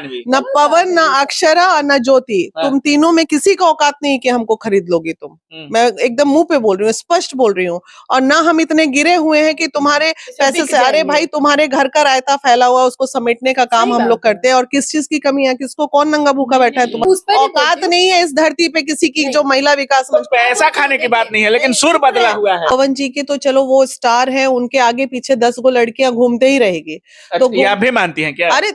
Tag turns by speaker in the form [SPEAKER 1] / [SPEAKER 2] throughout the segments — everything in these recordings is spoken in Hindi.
[SPEAKER 1] न पवन, न अक्षरा और न ज्योति, तुम तीनों में किसी का औकात नहीं कि हमको खरीद लोगी तुम। मैं एकदम मुंह पे बोल रही हूँ, स्पष्ट बोल रही हूँ। और ना हम इतने गिरे हुए हैं कि तुम्हारे पैसे से, अरे भाई तुम्हारे घर का रायता फैला हुआ उसको समेटने का काम हम लोग करते हैं। और किस चीज की कमी है, किसको कौन नंगा भूखा बैठा है, तुम्हारा औकात नहीं है इस धरती पे किसी की जो महिला विकास मंच।
[SPEAKER 2] पैसा खाने की बात नहीं है, लेकिन सुर बदला हुआ है।
[SPEAKER 1] पवन जी की तो चलो वो स्टार है, उनके आगे पीछे 10 गो लड़कियां घूमते ही रहेगी। तो
[SPEAKER 2] ये आप भी मानती हैं क्या?
[SPEAKER 1] अरे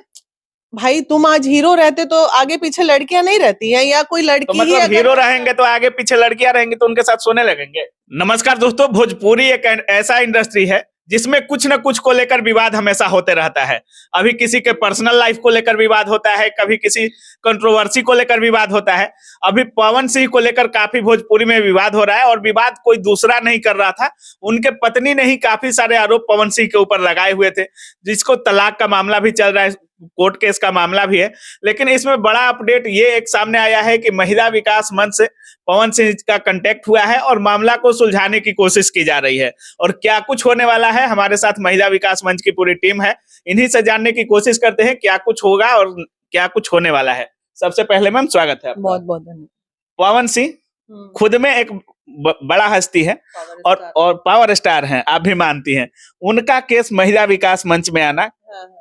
[SPEAKER 1] भाई तुम आज हीरो रहते तो आगे पीछे लड़कियां नहीं रहती हैं, या कोई लड़की
[SPEAKER 2] तो मतलब
[SPEAKER 1] ही
[SPEAKER 2] हीरो रहेंगे तो आगे पीछे लड़कियां रहेंगी तो उनके साथ सोने लगेंगे। नमस्कार दोस्तों, भोजपुरी एक ऐसा इंडस्ट्री है जिसमें कुछ न कुछ को लेकर विवाद हमेशा होते रहता है। अभी किसी के पर्सनल लाइफ को लेकर विवाद होता है, कभी किसी कंट्रोवर्सी को लेकर विवाद होता है। अभी पवन सिंह को लेकर काफी भोजपुरी में विवाद हो रहा है, और विवाद कोई दूसरा नहीं कर रहा था, उनके पत्नी ने ही काफी सारे आरोप पवन सिंह के ऊपर लगाए हुए थे, जिसको तलाक का मामला भी चल रहा है, कोर्ट केस का मामला भी है। लेकिन इसमें बड़ा अपडेट ये एक सामने आया है कि महिला विकास मंच से पवन सिंह का कांटेक्ट हुआ है और मामला को सुलझाने की कोशिश की जा रही है। और क्या कुछ होने वाला है, हमारे साथ महिला विकास मंच की पूरी टीम है, इन्हीं से जानने की कोशिश करते हैं क्या कुछ होगा और क्या कुछ होने वाला है। सबसे पहले मैम स्वागत है आपका।
[SPEAKER 1] बहुत बहुत धन्यवाद।
[SPEAKER 2] पवन सिंह खुद में एक बड़ा हस्ती है और पावर स्टार हैं, आप भी मानती हैं। उनका केस महिला विकास मंच में आना,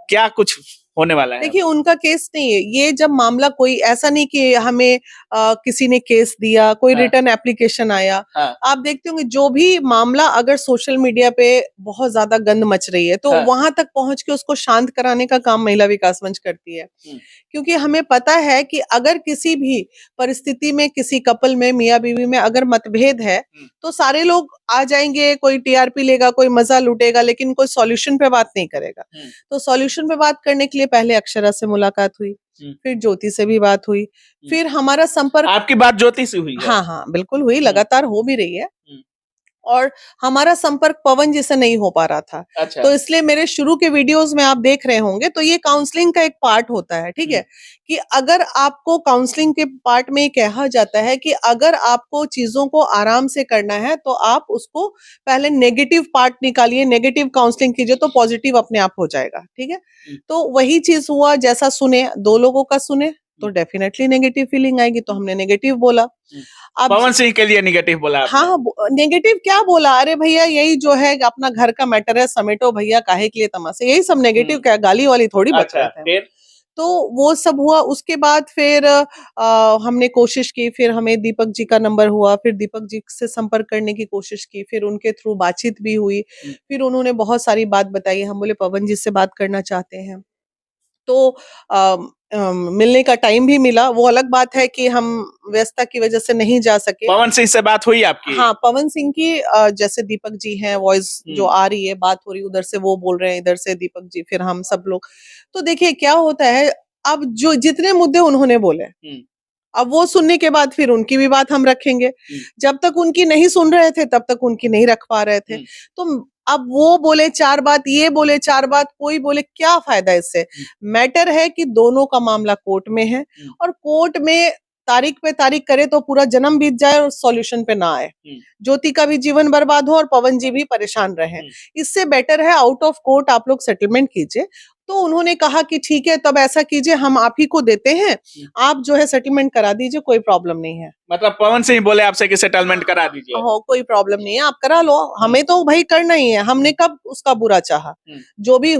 [SPEAKER 2] क्या कुछ होने वाला है?
[SPEAKER 1] देखिए उनका केस नहीं है ये, जब मामला कोई ऐसा नहीं कि हमें किसी ने केस दिया, कोई रिटर्न एप्लीकेशन आया। आप देखते होंगे जो भी मामला अगर सोशल मीडिया पे बहुत ज्यादा गंद मच रही है तो वहां तक पहुंच के उसको शांत कराने का काम महिला विकास मंच करती है। क्योंकि हमें पता है कि अगर किसी भी परिस्थिति में किसी कपल में, मियाँ बीवी में अगर मतभेद है तो सारे लोग आ जाएंगे, कोई टीआरपी लेगा, कोई मजा लूटेगा, लेकिन कोई सॉल्यूशन पे बात नहीं करेगा। तो सॉल्यूशन पे बात करने के लिए पहले अक्षरा से मुलाकात हुई, फिर ज्योति से भी बात हुई, फिर हमारा संपर्क।
[SPEAKER 2] आपकी बात ज्योति से हुई है?
[SPEAKER 1] हाँ हाँ बिल्कुल हुई, लगातार हो भी रही है। और हमारा संपर्क पवन जी से नहीं हो पा रहा था।
[SPEAKER 2] अच्छा।
[SPEAKER 1] तो इसलिए मेरे शुरू के वीडियोस में आप देख रहे होंगे तो ये काउंसलिंग का एक पार्ट होता है, ठीक है, कि अगर आपको काउंसलिंग के पार्ट में कहा जाता है कि अगर आपको चीजों को आराम से करना है तो आप उसको पहले नेगेटिव पार्ट निकालिए, नेगेटिव काउंसलिंग कीजिए तो पॉजिटिव अपने आप हो जाएगा, ठीक है। तो वही चीज हुआ, जैसा सुने, दो लोगों का सुने तो डेफिनेटली नेगेटिव फीलिंग आएगी, तो हमने नेगेटिव बोला।
[SPEAKER 2] अब पवन सिंह के लिए नेगेटिव बोला आपने?
[SPEAKER 1] हाँ नेगेटिव क्या बोला, अरे भैया यही जो है अपना घर का मैटर है, समेटो भैया काहे के लिए तमाशे, यही सब नेगेटिव क्या, गाली वाली थोड़ी बच रहे थे। तो वो सब हुआ। उसके बाद फिर हमने कोशिश की, फिर हमें दीपक जी का नंबर हुआ, फिर दीपक जी से संपर्क करने की कोशिश की, फिर उनके थ्रू बातचीत भी हुई, फिर उन्होंने बहुत सारी बात बताई। हम बोले पवन जी से बात करना चाहते हैं, तो मिलने का टाइम भी मिला। वो अलग बात है कि हम व्यस्तता की वजह से नहीं जा सके।
[SPEAKER 2] पवन सिंह से बात हुई आपकी?
[SPEAKER 1] हाँ पवन सिंह की जैसे दीपक जी हैं, वॉइस जो आ रही है, बात हो रही, उधर से वो बोल रहे हैं, इधर से दीपक जी, फिर हम सब लोग। तो देखिए क्या होता है, अब जो जितने मुद्दे उन्होंने बोले, अब वो सुनने के बाद फिर उनकी भी बात हम रखेंगे। जब तक उनकी नहीं सुन रहे थे तब तक उनकी नहीं रख पा रहे थे। तो अब वो बोले 4 बात, ये बोले 4 बात, कोई बोले, क्या फायदा इससे। मैटर है कि दोनों का मामला कोर्ट में है, और कोर्ट में तारीख पे तारीख करे तो पूरा जन्म बीत जाए और सॉल्यूशन पे ना आए, ज्योति का भी जीवन बर्बाद हो और पवन जी भी परेशान रहे। इससे बेटर है आउट ऑफ कोर्ट आप लोग सेटलमेंट कीजिए। तो उन्होंने कहा कि ठीक है, तब ऐसा कीजिए, हम आप ही को देते हैं, आप जो है सेटलमेंट करा दीजिए, कोई प्रॉब्लम नहीं है।
[SPEAKER 2] मतलब पवन सिंह बोले आपसे कि सेटलमेंट करा दीजिए?
[SPEAKER 1] हो, कोई प्रॉब्लम नहीं है, आप करा लो, हमें तो भाई करना ही है, हमने कब उसका बुरा चाहा। जो भी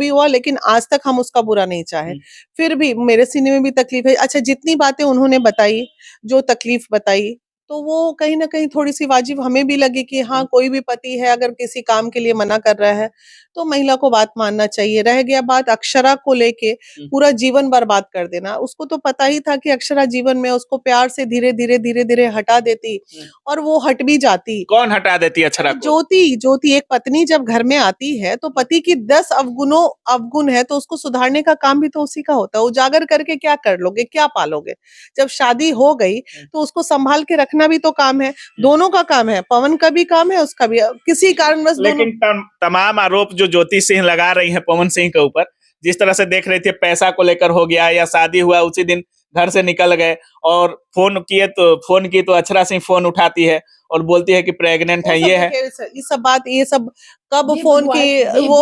[SPEAKER 1] हुआ, लेकिन आज तक हम उसका बुरा नहीं चाहे। फिर भी मेरे सीने में भी तकलीफ है। अच्छा, जितनी बातें उन्होंने बताई, जो तकलीफ बताई, तो वो कहीं ना कहीं थोड़ी सी वाजिब हमें भी लगी कि हाँ, कोई भी पति है अगर किसी काम के लिए मना कर रहा है तो महिला को बात मानना चाहिए। रह गया बात अक्षरा को लेके, पूरा जीवन बर्बाद कर देना, उसको तो पता ही था कि अक्षरा जीवन में, उसको प्यार से धीरे धीरे हटा देती, और वो हट भी जाती।
[SPEAKER 2] कौन हटा देती अक्षरा को?
[SPEAKER 1] ज्योति एक पत्नी जब घर में आती है तो पति की 10 अवगुण है तो उसको सुधारने का काम भी तो उसी का होता है। उजागर करके क्या कर लोगे, क्या पालोगे। जब शादी हो गई तो उसको संभाल के रखना भी तो काम है, दोनों का काम है, पवन का भी काम है, उसका भी। किसी कारणवश
[SPEAKER 2] लेकिन तमाम आरोप जो ज्योति सिंह लगा रही है पवन सिंह के ऊपर, जिस तरह से देख रहे थे, पैसा को लेकर हो गया, या शादी हुआ उसी दिन घर से निकल गए, और फोन की तो अक्षरा सिंह फोन उठाती है और बोलती है कि प्रेग्नेंट है, ये है।
[SPEAKER 1] ये सब कब फोन की वो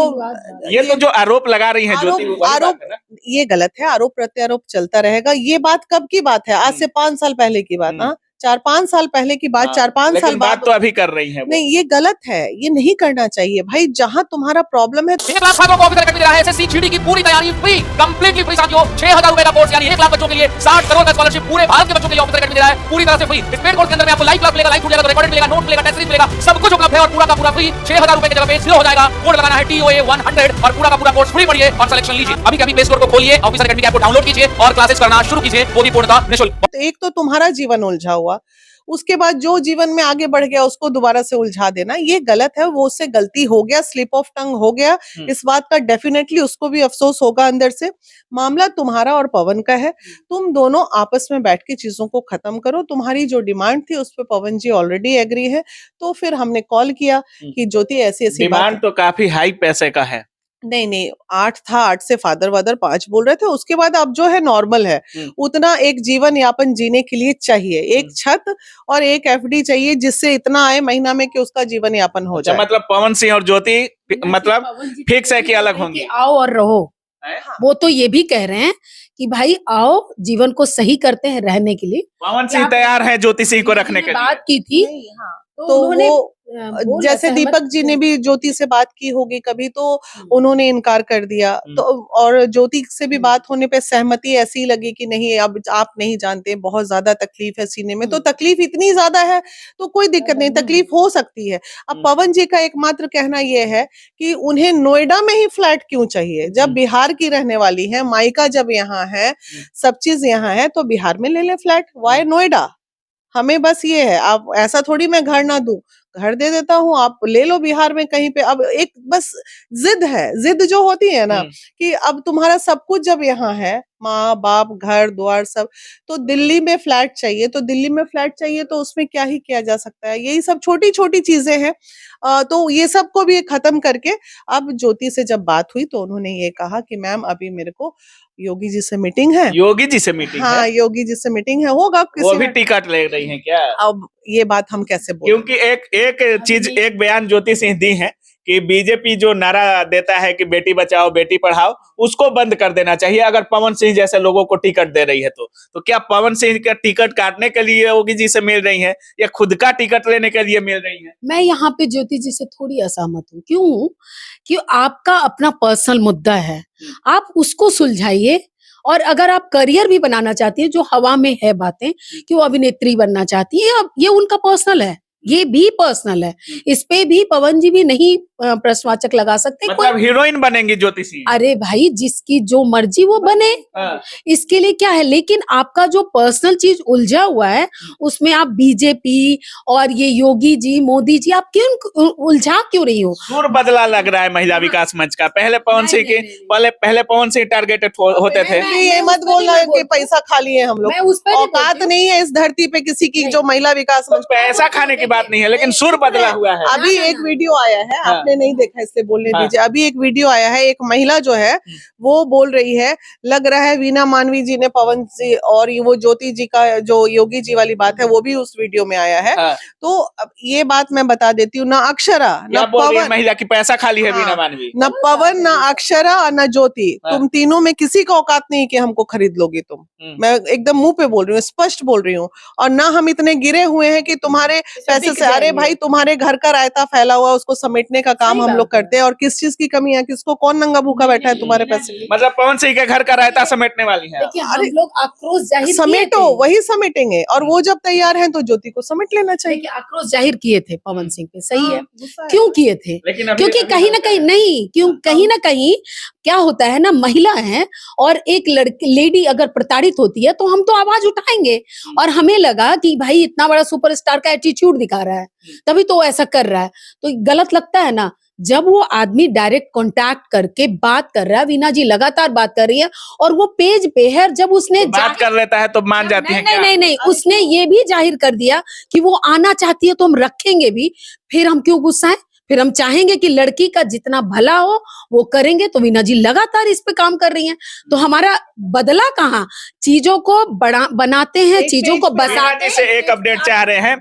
[SPEAKER 2] ये तो जो आरोप लगा रही है ज्योति, वो वही
[SPEAKER 1] आरोप
[SPEAKER 2] बात है ना?
[SPEAKER 1] ये गलत है। आरोप प्रत्यारोप चलता रहेगा। ये बात कब की बात है? आज से 5 साल पहले की बात। हाँ, 4-5 साल पहले की बात। 4-5 साल बाद
[SPEAKER 2] बात तो अभी कर रही है वो।
[SPEAKER 1] नहीं, ये गलत है। ये नहीं करना चाहिए भाई। जहाँ तुम्हारा प्रॉब्लम है
[SPEAKER 3] 1 लाख छात्रों को ऑफिसर अकेडमी दे रहा है एसएससी जीडी की पूरी तैयारी फ्री, कंप्लीटली फ्री साथियों। 6000 रुपए का कोर्स यानी 1 लाख बच्चों के लिए 60 करोड़ का स्कॉलरशिप पूरे भारत के बच्चों के लिए ऑफिसर अकेडमी दे रहा है पूरी तरह से फ्री। इस पेड कोर्स के अंदर में आपको लाइव क्लास मिलेगा, लाइव मिलेगा, रिकॉर्डेड मिलेगा, नोट मिलेगा, टेस्ट सीरीज मिलेगा, सब कुछ उपलब्ध है और पूरा का पूरा फ्री। 6000 रुपए की जगह पे 0 हो जाएगा। कोड लगाना है TOA 100 और पूरा का पूरा कोर्स फ्री पढ़िए और सिलेक्शन लीजिए। अभी कभी प्ले स्टोर को खोलिए, ऑफिसर अकेडमी ऐप को डाउनलोड कीजिए और क्लासेस करना शुरू कीजिए, वो भी पूर्णतः निःशुल्क।
[SPEAKER 1] तो एक तो तुम्हारा जीवन उलझा हुआ, उसके बाद जो जीवन में आगे बढ़ गया उसको दोबारा से उलझा देना, ये गलत है। वो उससे गलती हो गया, स्लिप ऑफ टंग हो गया। इस बात का डेफिनेटली उसको भी अफसोस होगा अंदर से। मामला तुम्हारा और पवन का है। तुम दोनों आपस में बैठ के चीजों को खत्म करो। तुम्हारी जो डिमांड थी उस पर पवन जी ऑलरेडी एग्री है। तो फिर हमने कॉल किया कि ज्योति ऐसी ऐसी
[SPEAKER 2] डिमांड तो काफी हाई पैसे का है।
[SPEAKER 1] नहीं 8 था, 8 से फादर वादर 5 बोल रहे थे। उसके बाद अब जो है नॉर्मल है। उतना एक जीवन यापन जीने के लिए चाहिए, एक छत और एक FD चाहिए, जिससे इतना आए महीना में कि उसका जीवन यापन हो जाए।
[SPEAKER 2] मतलब पवन सिंह और ज्योति मतलब फिक्स है कि अलग होंगे?
[SPEAKER 4] आओ और रहो। वो तो ये भी कह रहे हैं कि भाई आओ, जीवन को सही करते हैं रहने के लिए।
[SPEAKER 2] पवन सिंह तैयार है ज्योति सिंह को रखने के लिए।
[SPEAKER 4] बात की थी
[SPEAKER 1] तो वो जैसे दीपक जी ने भी ज्योति से बात की होगी कभी, तो उन्होंने इनकार कर दिया। तो और ज्योति से भी बात होने पे सहमति ऐसी लगी कि नहीं, अब आप नहीं जानते, बहुत ज्यादा तकलीफ है सीने में। तो तकलीफ इतनी ज्यादा है तो कोई दिक्कत नहीं, तकलीफ हो सकती है। अब पवन जी का एकमात्र कहना यह है कि उन्हें नोएडा में ही फ्लैट क्यों चाहिए, जब बिहार की रहने वाली है, मायका जब यहाँ है, सब चीज यहाँ है, तो बिहार में ले ले फ्लैट, वाई नोएडा। हमें बस ये है, आप ऐसा थोड़ी मैं घर ना दूं, घर दे देता हूँ, आप ले लो बिहार में कहीं पे। अब एक बस जिद है, जिद जो होती है ना कि अब तुम्हारा सब कुछ जब यहाँ है, माँ बाप घर द्वार सब, तो दिल्ली में फ्लैट चाहिए, तो दिल्ली में फ्लैट चाहिए तो उसमें क्या ही किया जा सकता है। यही सब छोटी छोटी चीजें हैं। तो ये सब को भी खत्म करके अब ज्योति से जब बात हुई तो उन्होंने ये कहा कि मैम अभी मेरे को योगी जी से मीटिंग है।
[SPEAKER 2] योगी जी से मीटिंग
[SPEAKER 1] हाँ,
[SPEAKER 2] है?
[SPEAKER 1] योगी जी से मीटिंग है, होगा
[SPEAKER 2] वो भी टिकट ले रही हैं क्या?
[SPEAKER 1] अब ये बात हम कैसे बोलें?
[SPEAKER 2] क्योंकि एक बयान ज्योति सिंह दी है कि बीजेपी जो नारा देता है कि बेटी बचाओ बेटी पढ़ाओ, उसको बंद कर देना चाहिए अगर पवन सिंह जैसे लोगों को टिकट दे रही है तो क्या पवन सिंह का टिकट काटने के लिए योगी जी से मिल रही है या खुद का टिकट लेने के लिए मिल रही है?
[SPEAKER 4] मैं यहाँ पे ज्योति जी से थोड़ी असहमत हूँ। क्यों? कि आपका अपना पर्सनल मुद्दा है, आप उसको सुलझाइए। और अगर आप करियर भी बनाना चाहती हैं, जो हवा में है बातें कि वो अभिनेत्री बनना चाहती है, अब ये उनका पर्सनल है, ये भी पर्सनल है। इस पे भी पवन जी भी नहीं प्रश्नवाचक लगा सकते।
[SPEAKER 2] मतलब हीरोइन बनेंगी ज्योति सिंह?
[SPEAKER 4] अरे भाई, जिसकी जो मर्जी वो बने, इसके लिए क्या है। लेकिन आपका जो पर्सनल चीज उलझा हुआ है, उसमें आप बीजेपी और ये योगी जी मोदी जी, आप क्यों उलझा क्यों रही हो?
[SPEAKER 2] सुर बदला लग रहा है महिला विकास मंच का। पहले पवन सिंह के पहले पवन सिंह टारगेटेड होते थे।
[SPEAKER 1] ये मत बोलना कि पैसा खा लिए हम लोग, औकात नहीं है इस धरती पे किसी की जो महिला विकास मंच।
[SPEAKER 2] पैसा खाने की बात नहीं है, लेकिन सुर बदला हुआ है।
[SPEAKER 1] अभी एक वीडियो आया है, आपने नहीं देखा इसलिए बोलने दीजिए। अभी एक वीडियो आया है, एक महिला जो है वो बोल रही है, लग रहा है वीना मानवी जी ने पवन जी और वो ज्योति जी का जो योगी जी वाली बात है वो भी उस वीडियो में आया है। तो अब ये बात मैं बता देती हूँ, ना अक्षरा ना पवन,
[SPEAKER 2] महिला की पैसा खाली है वीना मानवी,
[SPEAKER 1] ना पवन ना अक्षरा और ना ज्योति, तुम तीनों में किसी का औकात नहीं कि हमको खरीद लोगी तुम। मैं एकदम मुंह पे बोल रही हूँ, स्पष्ट बोल रही हूँ। और ना हम इतने गिरे हुए हैं कि तुम्हारे पैसे से, अरे भाई तुम्हारे घर का रायता फैला हुआ उसको समेटने का काम हम लोग करते हैं। और किस चीज की कमी है, किसको कौन नंगा भूखा बैठा है तुम्हारे पैसे?
[SPEAKER 2] मतलब पवन सिंह के घर का रायता समेटने वाली है।
[SPEAKER 4] हम लोग आक्रोश जाहिर
[SPEAKER 1] समेटो, वही समेटेंगे। और वो जब तैयार हैं तो ज्योति को समेट लेना चाहिए।
[SPEAKER 4] आक्रोश जाहिर किए थे पवन सिंह पे, सही है। क्यों किए थे? क्योंकि कहीं ना कहीं नहीं, कहीं ना कहीं क्या होता है ना, महिला है और एक लड़की लेडी अगर प्रताड़ित होती है तो हम तो आवाज उठाएंगे। और हमें लगा कि भाई इतना बड़ा सुपरस्टार का एटीट्यूड दिखा रहा है, तभी तो ऐसा कर रहा है। तो गलत लगता है ना जब वो आदमी डायरेक्ट कांटेक्ट करके बात कर रहा है। वीना जी लगातार बात कर रही है और वो पेज पे है। जब उसने
[SPEAKER 2] बात कर लेता है तो मान जाती है।
[SPEAKER 4] नहीं, उसने ये भी जाहिर कर दिया कि वो आना चाहती है तो हम रखेंगे भी। फिर हम क्यों गुस्साएं? फिर हम चाहेंगे कि लड़की का जितना भला हो वो करेंगे। तो वीना जी लगातार इस पे काम कर रही हैं। तो हमारा बदला कहाँ? चीजों को बनाते हैं, चीजों को बसाते हैं।
[SPEAKER 2] एक अपडेट चाह रहे हैं,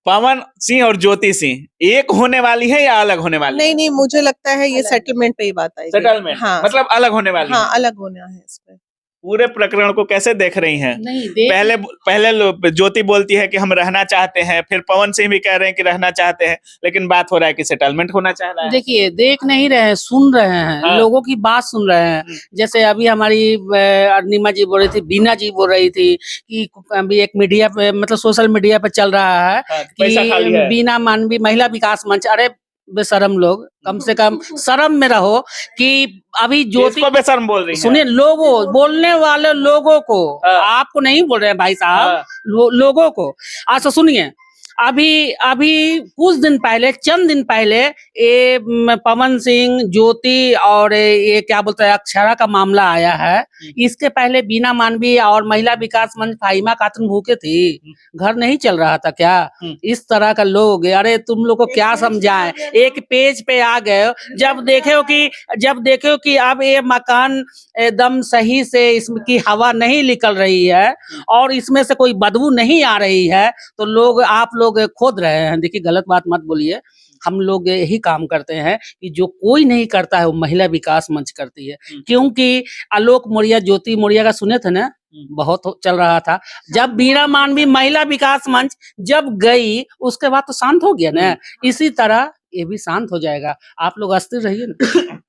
[SPEAKER 2] पवन सिंह और ज्योति सिंह एक होने वाली है या अलग होने वाली
[SPEAKER 1] नहीं नहीं, मुझे लगता है ये सेटलमेंट पे ही बात आएगी।
[SPEAKER 2] सेटलमेंट?
[SPEAKER 1] हाँ,
[SPEAKER 2] मतलब अलग होने वाली
[SPEAKER 1] हाँ
[SPEAKER 2] है।
[SPEAKER 1] अलग होना है इसमें।
[SPEAKER 2] पूरे प्रकरण को कैसे देख रही हैं?
[SPEAKER 4] नहीं
[SPEAKER 2] पहले ज्योति बोलती है कि हम रहना चाहते हैं, फिर पवन सिंह भी कह रहे हैं कि रहना चाहते हैं, लेकिन बात हो रहा है कि सेटलमेंट होना चाह रहा है।
[SPEAKER 5] देखिए, देख नहीं रहे हैं, सुन रहे हैं,
[SPEAKER 2] हाँ।
[SPEAKER 5] लोगों की बात सुन रहे हैं। जैसे अभी हमारी अरुणिमा जी बोल रही थी, बीना जी बोल रही थी कि अभी एक मीडिया पे, मतलब सोशल मीडिया पे चल रहा है
[SPEAKER 2] हाँ, पैसा खाली
[SPEAKER 5] कि
[SPEAKER 2] है।
[SPEAKER 5] बीना मानवी महिला विकास मंच। अरे बेशरम लोग, कम से कम शर्म में रहो कि अभी ज्योति
[SPEAKER 2] किसको बेशर्म बोल रही हैं?
[SPEAKER 5] सुनिए, लोगों, बोलने वाले लोगों को,
[SPEAKER 2] हाँ।
[SPEAKER 5] आपको नहीं बोल रहे हैं भाई साहब,
[SPEAKER 2] हाँ।
[SPEAKER 5] लोगों को। अच्छा सुनिए, अभी कुछ दिन पहले, चंद दिन पहले ये पवन सिंह, ज्योति और ये क्या बोलते हैं अक्षरा का मामला आया है। इसके पहले बीना मानवी और महिला विकास मंच फाहिमा खातून भूखे थी, घर नहीं चल रहा था क्या? इस तरह का लोग, अरे तुम लोग को क्या समझाएं, एक पेज पे आ गए। जब देखो कि अब ये मकान एकदम सही से इसकी हवा नहीं निकल रही है और इसमें से कोई बदबू नहीं आ रही है, तो लोग, आप लोग खोद रहे हैं। देखिए, गलत बात मत बोलिए, हम लोग यही काम करते हैं कि जो कोई नहीं करता है वो महिला विकास मंच करती है। क्योंकि आलोक मौर्य, ज्योति मौर्य का सुने थे ना, बहुत चल रहा था। जब बीना मानवी महिला विकास मंच जब गई, उसके बाद तो शांत हो गया ना। इसी तरह ये भी शांत हो जाएगा, आप लोग अस्थिर रहिए ना।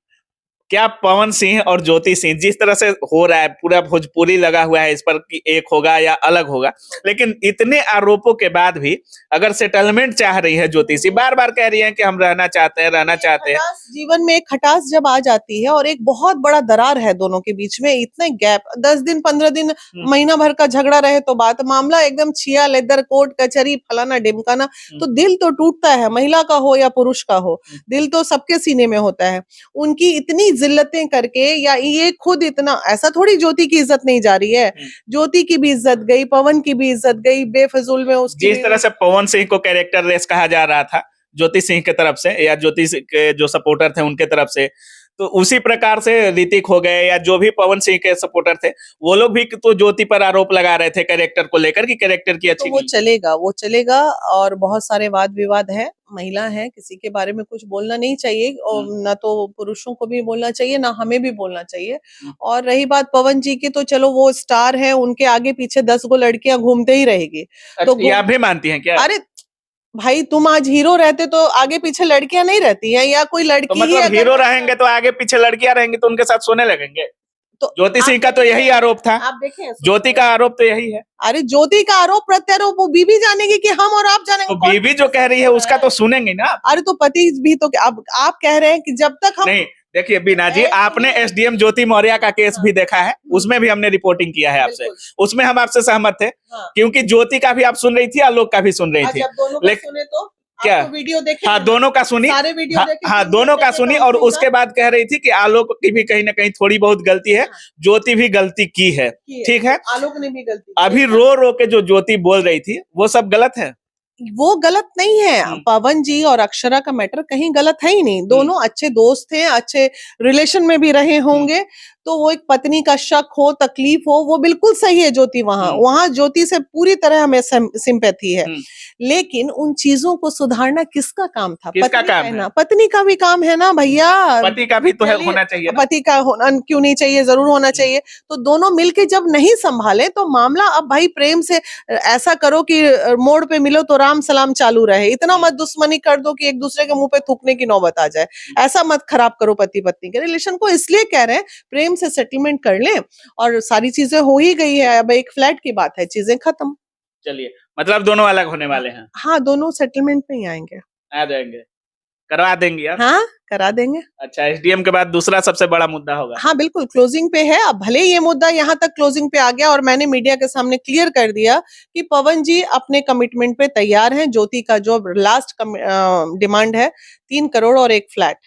[SPEAKER 2] क्या पवन सिंह और ज्योति सिंह, जिस तरह से हो रहा है, पूरा भोजपुरी लगा हुआ है इस पर कि एक होगा या अलग होगा, लेकिन इतने आरोपों के बाद भी अगर सेटलमेंट चाह रही है ज्योति सिंह, बार बार कह रही है कि हम रहना चाहते हैं।
[SPEAKER 1] जीवन में एक खटास जब आ जाती है और एक बहुत बड़ा दरार है दोनों के बीच में, इतने गैप, 10 दिन 15 दिन महीना भर का झगड़ा रहे तो बात, मामला एकदम छिया लेदर, कोर्ट कचहरी, फलाना ढिमकाना, तो दिल तो टूटता है, महिला का हो या पुरुष का हो, दिल तो सबके सीने में होता है। उनकी इतनी जिल्लतें करके, या ये खुद इतना, ऐसा थोड़ी ज्योति की इज्जत नहीं जा रही है, ज्योति की भी इज्जत गई, पवन की भी इज्जत गई, बेफजूल में उसकी।
[SPEAKER 2] जिस तरह से पवन सिंह को कैरेक्टर रेस कहा जा रहा था ज्योति सिंह की तरफ से, या ज्योति के जो सपोर्टर थे उनके तरफ से, तो उसी प्रकार से ऋतिक हो गए या जो भी पवन सिंह के सपोर्टर थे, वो लोग भी तो ज्योति पर आरोप लगा रहे थे कैरेक्टर को लेकर कि कैरेक्टर की अच्छी।
[SPEAKER 1] तो वो चलेगा और बहुत सारे वाद विवाद है, महिला है, किसी के बारे में कुछ बोलना नहीं चाहिए, और ना तो पुरुषों को भी बोलना चाहिए, ना हमें भी बोलना चाहिए। और रही बात पवन जी की, तो चलो वो स्टार है, उनके आगे पीछे 10 गो लड़कियां घूमते ही रहेगी।
[SPEAKER 2] तो ये आप भी मानती हैं क्या?
[SPEAKER 1] अरे भाई, तुम आज हीरो रहते तो आगे पीछे लड़कियां नहीं रहती हैं, या कोई लड़की
[SPEAKER 2] तो मतलब हीरो रहेंगे तो आगे पीछे लड़कियां रहेंगी तो उनके साथ सोने लगेंगे।
[SPEAKER 1] तो
[SPEAKER 2] ज्योति सिंह का तो यही आरोप था,
[SPEAKER 1] आप देखें,
[SPEAKER 2] ज्योति का आरोप तो यही है।
[SPEAKER 1] अरे ज्योति का आरोप प्रत्यारोप वो बीबी जानेगी कि हम और आप जानेंगे?
[SPEAKER 2] तो बीबी जो कह रही है उसका तो सुनेंगे ना।
[SPEAKER 1] अरे तो पति भी तो, आप कह रहे हैं कि जब तक हम
[SPEAKER 2] नहीं, देखिए बीना जी, आपने एसडीएम ज्योति मौर्य का केस भी देखा है, उसमें भी हमने रिपोर्टिंग किया है आपसे, उसमें हम आपसे सहमत थे, क्योंकि ज्योति का भी आप सुन रही थी, आलोक का भी सुन रही थी।
[SPEAKER 1] सुने तो
[SPEAKER 2] क्या
[SPEAKER 1] वीडियो देखे?
[SPEAKER 2] हाँ, दोनों का सुनी,
[SPEAKER 1] सारे वीडियो देखे?
[SPEAKER 2] हाँ दोनों का सुनी, और उसके बाद कह रही थी कि आलोक की भी कहीं ना कहीं थोड़ी बहुत गलती है, ज्योति भी गलती की है, ठीक है,
[SPEAKER 1] आलोक ने भी गलती।
[SPEAKER 2] अभी रो रो के जो ज्योति बोल रही थी वो सब गलत है।
[SPEAKER 1] वो गलत नहीं है, पवन जी और अक्षरा का मैटर कहीं गलत है ही नहीं, दोनों अच्छे दोस्त हैं, अच्छे रिलेशन में भी रहे होंगे, तो वो एक पत्नी का शक हो, तकलीफ हो, वो बिल्कुल सही है। ज्योति वहां ज्योति से पूरी तरह हमें सिंपैथी है, लेकिन उन चीजों को सुधारना किसका काम था?
[SPEAKER 2] किसका काम है?
[SPEAKER 1] पत्नी का भी काम है ना भैया,
[SPEAKER 2] पति का भी तो होना चाहिए ना।
[SPEAKER 1] पति का होना क्यों नहीं चाहिए? जरूर होना चाहिए। तो दोनों मिलके जब नहीं संभाले तो मामला, अब भाई प्रेम से ऐसा करो कि मोड़ पे मिलो तो राम सलाम चालू रहे, इतना मत दुश्मनी कर दो कि एक दूसरे के मुंह पे थूकने की नौबत आ जाए, ऐसा मत खराब करो पति पत्नी के रिलेशन को। इसलिए कह रहे हैं प्रेम से सेटलमेंट कर लें, और सारी चीजें हो ही गई है, अब एक फ्लैट की बात है, चीजें खत्म।
[SPEAKER 2] चलिए, मतलब दोनों अलग होने वाले हैं?
[SPEAKER 1] हाँ, दोनों सेटलमेंट पे ही आएंगे,
[SPEAKER 2] आ जाएंगे, करवा देंगे यार।
[SPEAKER 1] हाँ, करा देंगे।
[SPEAKER 2] अच्छा, एसडीएम के बाद दूसरा सबसे बड़ा मुद्दा होगा?
[SPEAKER 1] हाँ बिल्कुल, क्लोजिंग पे है। अब भले ये मुद्दा यहाँ तक क्लोजिंग पे आ गया और मैंने मीडिया के सामने क्लियर कर दिया कि पवन जी अपने कमिटमेंट पे तैयार हैं। ज्योति का जो लास्ट डिमांड है 3 करोड़ और एक फ्लैट,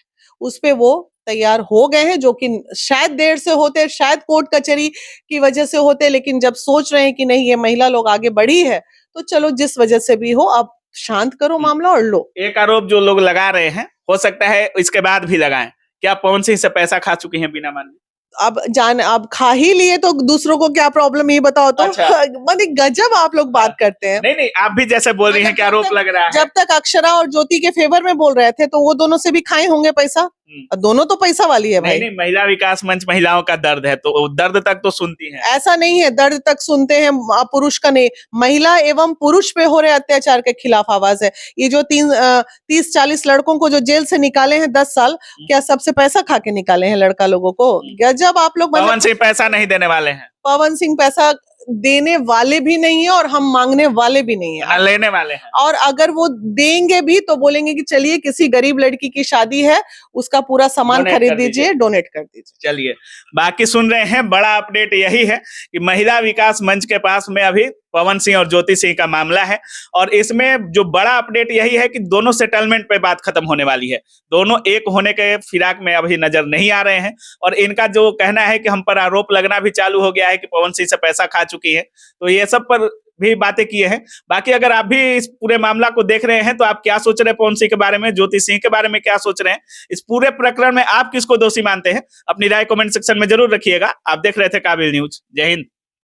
[SPEAKER 1] उस पे वो तैयार हो गए हैं, जो कि शायद देर से होते, शायद कोर्ट कचहरी की वजह से होते, लेकिन जब सोच रहे हैं कि नहीं ये महिला लोग आगे बढ़ी है, तो चलो जिस वजह से भी हो, अब शांत करो मामला और लो।
[SPEAKER 2] एक आरोप जो लोग लगा रहे हैं, हो सकता है इसके बाद भी लगाएं, क्या पवन सिंह से पैसा खा चुकी हैं बीना मानवी?
[SPEAKER 1] अब अब खा ही लिए तो दूसरों को क्या प्रॉब्लम, ये बताओ तो।
[SPEAKER 2] अच्छा।
[SPEAKER 1] मतलब गजब आप लोग बात करते हैं।
[SPEAKER 2] नहीं नहीं, आप भी जैसे बोल रही हैं कि आरोप लग रहा है।
[SPEAKER 1] जब तक अक्षरा और ज्योति के फेवर में बोल रहे थे तो वो दोनों से भी खाए होंगे पैसा। दोनों तो पैसा वाली है भाई।
[SPEAKER 2] नहीं, महिला विकास मंच महिलाओं का दर्द है, तो दर्द तक तो सुनती हैं।
[SPEAKER 1] ऐसा नहीं है, दर्द तक सुनते हैं, पुरुष का नहीं। महिला एवं पुरुष पे हो रहे अत्याचार के खिलाफ आवाज है। ये जो 30-40 लड़कों को जो जेल से निकाले हैं 10 साल, क्या सबसे पैसा खा के निकाले हैं लड़का लोगों को? गजब आप लोग।
[SPEAKER 2] पवन सिंह पैसा नहीं देने वाले हैं।
[SPEAKER 1] पवन सिंह पैसा देने वाले भी नहीं है और हम मांगने वाले भी नहीं है,
[SPEAKER 2] लेने वाले हैं।
[SPEAKER 1] और अगर वो देंगे भी तो बोलेंगे कि चलिए किसी गरीब लड़की की शादी है, उसका पूरा सामान खरीद दीजिए, डोनेट कर दीजिए।
[SPEAKER 2] चलिए, बाकी सुन रहे हैं। बड़ा अपडेट यही है कि महिला विकास मंच के पास में अभी पवन सिंह और ज्योति सिंह का मामला है, और इसमें जो बड़ा अपडेट यही है कि दोनों सेटलमेंट पे बात खत्म होने वाली है। दोनों एक होने के फिराक में अभी नजर नहीं आ रहे हैं, और इनका जो कहना है कि हम पर आरोप लगना भी चालू हो गया है कि पवन सिंह से पैसा खा चुकी है, तो ये सब पर भी बातें किए हैं। बाकी अगर आप भी इस पूरे मामला को देख रहे हैं तो आप क्या सोच रहे हैं पवन सिंह के बारे में, ज्योति सिंह के बारे में क्या सोच रहे हैं, इस पूरे प्रकरण में आप किसको दोषी मानते हैं, अपनी राय कमेंट सेक्शन में जरूर रखिएगा। आप देख रहे थे काबिल न्यूज। जय हिंद।